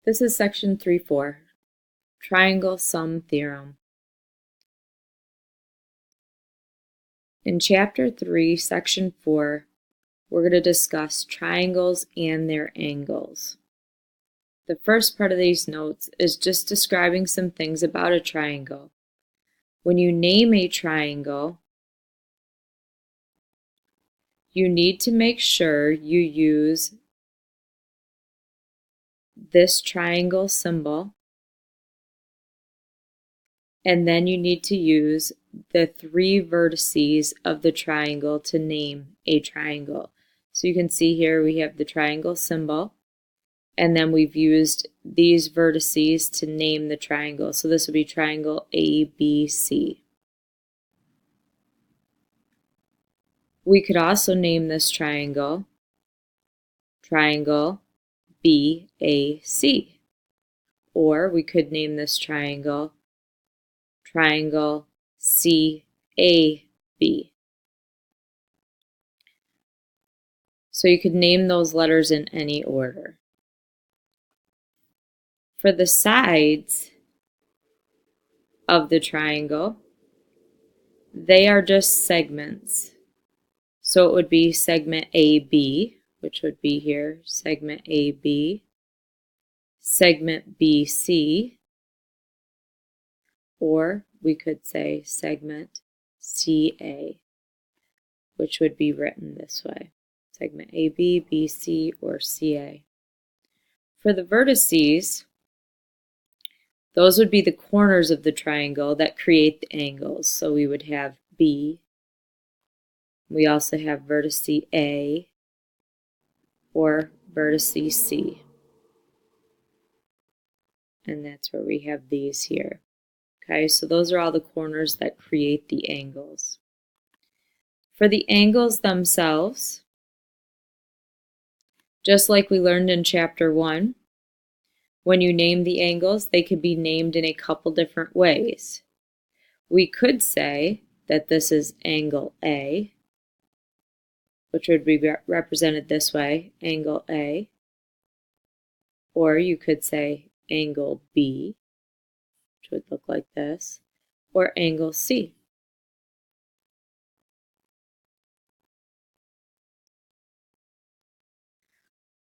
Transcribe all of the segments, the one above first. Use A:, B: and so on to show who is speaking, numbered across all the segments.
A: This is section 3.4, triangle sum theorem. In chapter 3, section 4, we're going to discuss triangles and their angles. The first part of these notes is just describing some things about a triangle. When you name a triangle, you need to make sure you use this triangle symbol, and then you need to use the 3 vertices of the triangle to name a triangle. So you can see here we have the triangle symbol, and then we've used these vertices to name the triangle. So this would be triangle ABC. We could also name this triangle triangle BAC, or we could name this triangle triangle CAB. So you could name those letters in any order. For the sides of the triangle, they are just segments. So it would be segment AB, which would be here, segment AB, segment BC, or we could say segment CA, which would be written this way, segment AB, BC, or CA. For the vertices, those would be the corners of the triangle that create the angles. So we would have B. We also have vertice A or vertice C. And that's where we have these here. Okay, so those are all the corners that create the angles. For the angles themselves, just like we learned in chapter 1, when you name the angles, they could be named in a couple different ways. We could say that this is angle A, which would be represented this way, angle A. Or you could say angle B, which would look like this, or angle C.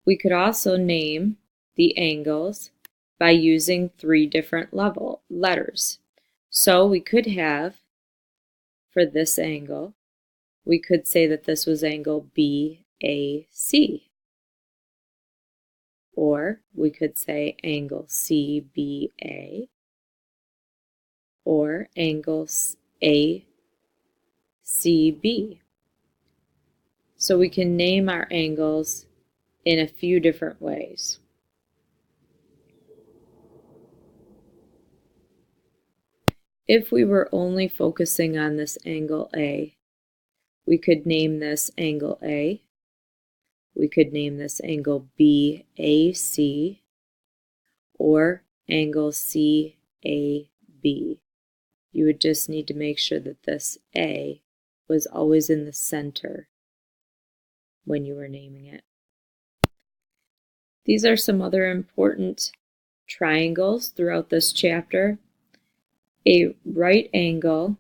A: We could also name the angles by using 3 different letters. So we could have, for this angle, we could say that this was angle BAC. Or we could say angle CBA, or angle ACB. So we can name our angles in a few different ways. If we were only focusing on this angle A, we could name this angle A. We could name this angle BAC or angle CAB. You would just need to make sure that this A was always in the center when you were naming it. These are some other important triangles throughout this chapter. A right angle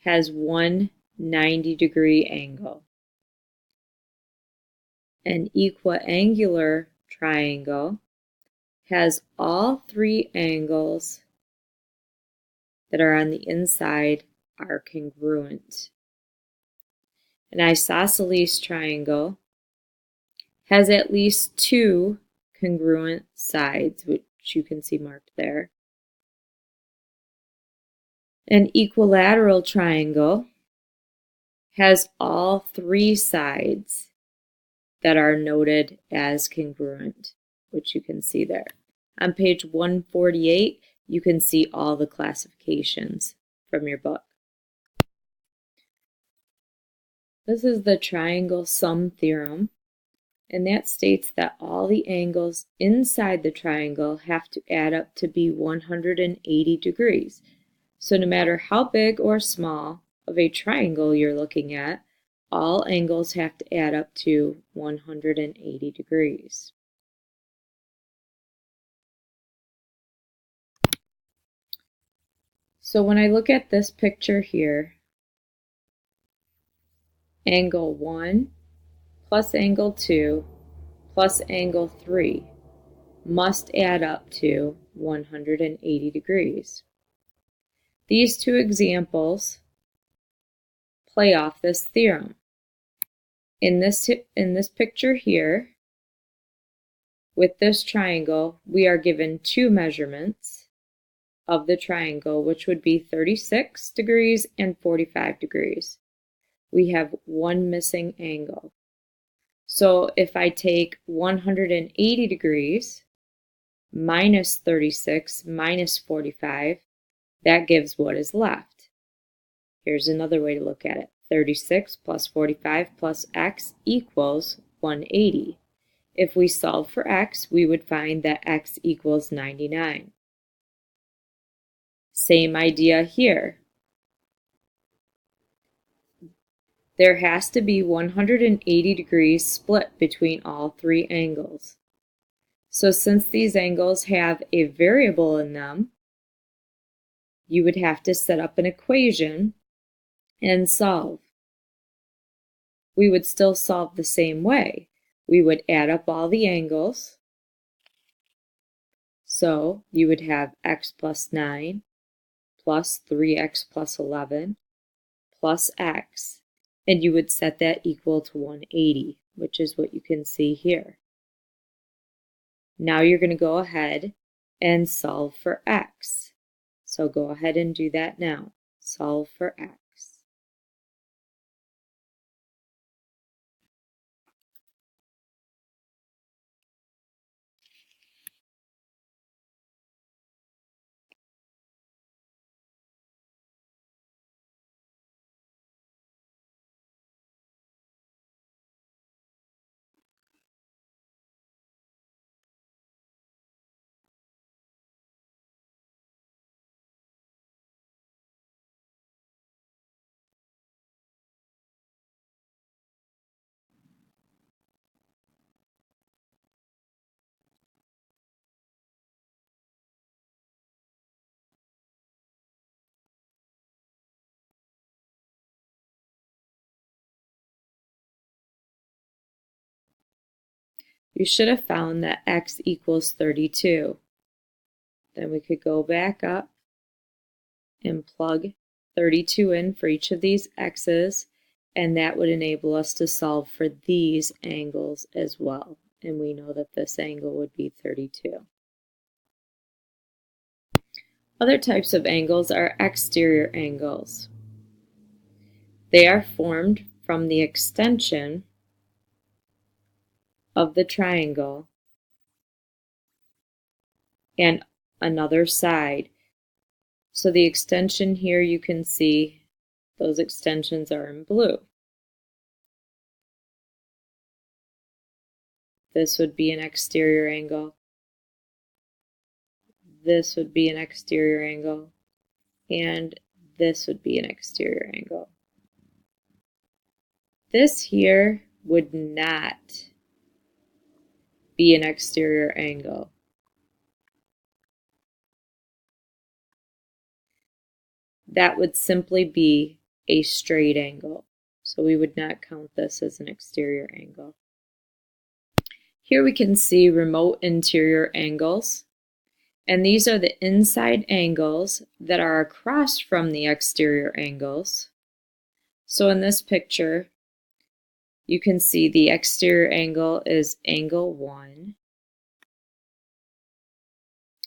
A: has one 90-degree angle. An equiangular triangle has all 3 angles that are on the inside are congruent. An isosceles triangle has at least 2 congruent sides, which you can see marked there. An equilateral triangle has all 3 sides that are noted as congruent, which you can see there. On page 148, you can see all the classifications from your book. This is the triangle sum theorem, and that states that all the angles inside the triangle have to add up to be 180 degrees. So no matter how big or small of a triangle you're looking at, all angles have to add up to 180 degrees. So when I look at this picture here, angle 1 plus angle 2 plus angle 3 must add up to 180 degrees. These two examples play off this theorem. In this picture here, with this triangle, we are given two measurements of the triangle, which would be 36 degrees and 45 degrees. We have one missing angle. So if I take 180 degrees minus 36 minus 45, that gives what is left. Here's another way to look at it. 36 plus 45 plus x equals 180. If we solve for x, we would find that x equals 99. Same idea here. There has to be 180 degrees split between all three angles. So since these angles have a variable in them, you would have to set up an equation and solve. We would still solve the same way. We would add up all the angles. So you would have x plus 9 plus 3x plus 11 plus x, and you would set that equal to 180, which is what you can see here. Now you're going to go ahead and solve for x. So go ahead and do that now. Solve for x. You should have found that x equals 32. Then we could go back up and plug 32 in for each of these x's, and that would enable us to solve for these angles as well. And we know that this angle would be 32. Other types of angles are exterior angles. They are formed from the extension of the triangle and another side. So the extension here, you can see those extensions are in blue. This would be an exterior angle. This would be an exterior angle. And this would be an exterior angle. This here would not be an exterior angle. That would simply be a straight angle. So we would not count this as an exterior angle. Here we can see remote interior angles. And these are the inside angles that are across from the exterior angles. So in this picture, you can see the exterior angle is angle 1.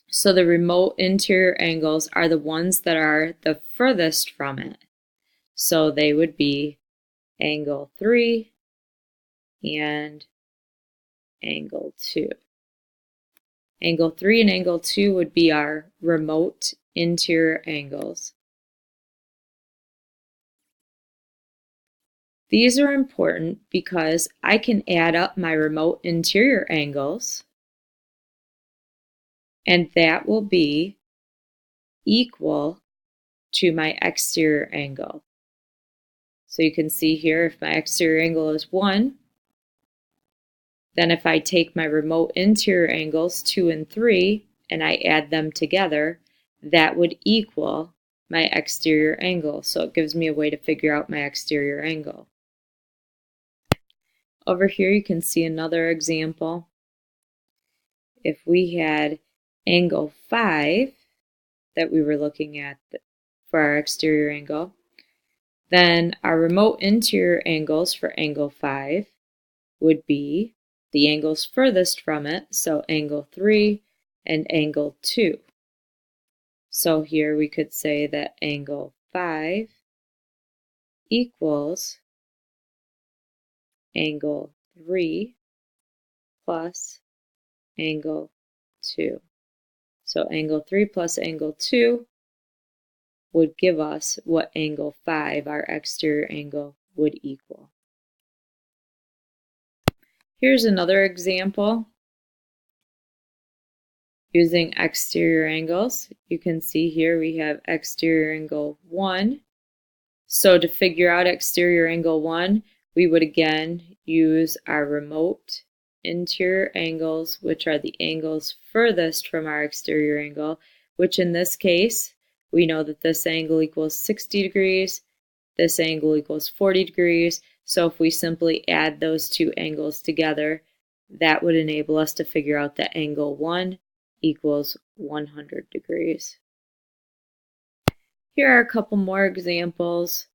A: So the remote interior angles are the ones that are the furthest from it. So they would be angle 3 and angle 2. Angle 3 and angle 2 would be our remote interior angles. These are important because I can add up my remote interior angles, and that will be equal to my exterior angle. So you can see here, if my exterior angle is 1, then if I take my remote interior angles 2 and 3 and I add them together, that would equal my exterior angle. So it gives me a way to figure out my exterior angle. Over here you can see another example. If we had angle 5 that we were looking at for our exterior angle, then our remote interior angles for angle 5 would be the angles furthest from it, so angle 3 and angle 2. So here we could say that angle 5 equals angle 3 plus angle 2. So angle 3 plus angle 2 would give us what angle 5, our exterior angle, would equal. Here's another example using exterior angles. You can see here we have exterior angle 1. So to figure out exterior angle 1, we would again use our remote interior angles, which are the angles furthest from our exterior angle, which in this case, we know that this angle equals 60 degrees, this angle equals 40 degrees. So if we simply add those two angles together, that would enable us to figure out that angle 1 equals 100 degrees. Here are a couple more examples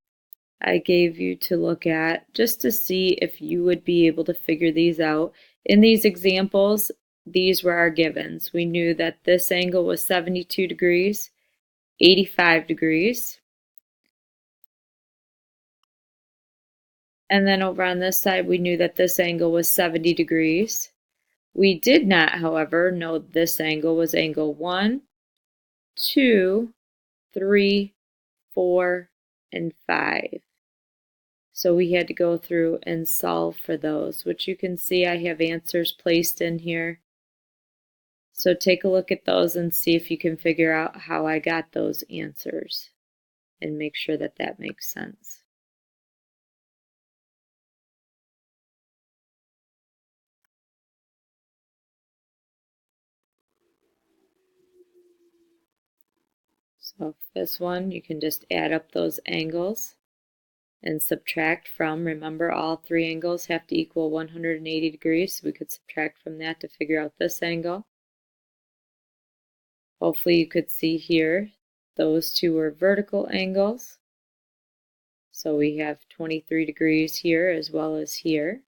A: I gave you to look at just to see if you would be able to figure these out. In these examples, these were our givens. We knew that this angle was 72 degrees, 85 degrees. And then over on this side, we knew that this angle was 70 degrees. We did not, however, know this angle was angle 1, 2, 3, 4, and 5. So we had to go through and solve for those, which you can see I have answers placed in here. So take a look at those and see if you can figure out how I got those answers and make sure that that makes sense. So this one, you can just add up those angles and subtract from. Remember, all three angles have to equal 180 degrees, so we could subtract from that to figure out this angle. Hopefully you could see here, those two are vertical angles. So we have 23 degrees here as well as here.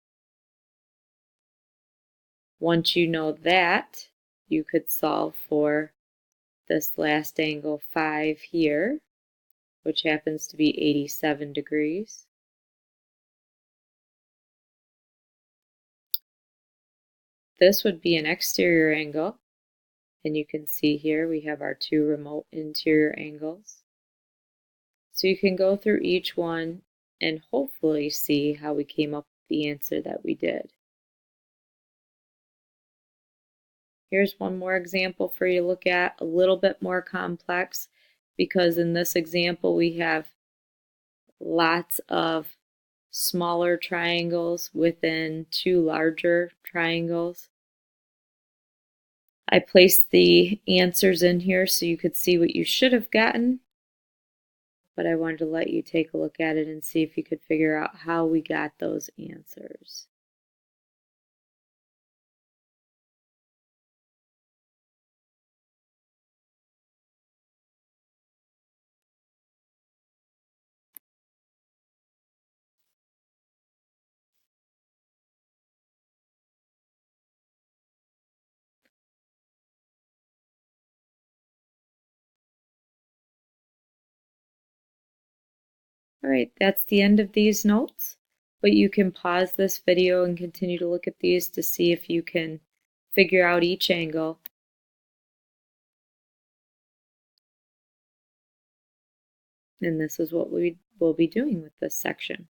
A: Once you know that, you could solve for this last angle 5 here, which happens to be 87 degrees. This would be an exterior angle, and you can see here we have our two remote interior angles. So you can go through each one and hopefully see how we came up with the answer that we did. Here's one more example for you to look at, a little bit more complex, because in this example we have lots of smaller triangles within two larger triangles. I placed the answers in here so you could see what you should have gotten, but I wanted to let you take a look at it and see if you could figure out how we got those answers. All right, that's the end of these notes, but you can pause this video and continue to look at these to see if you can figure out each angle. And this is what we will be doing with this section.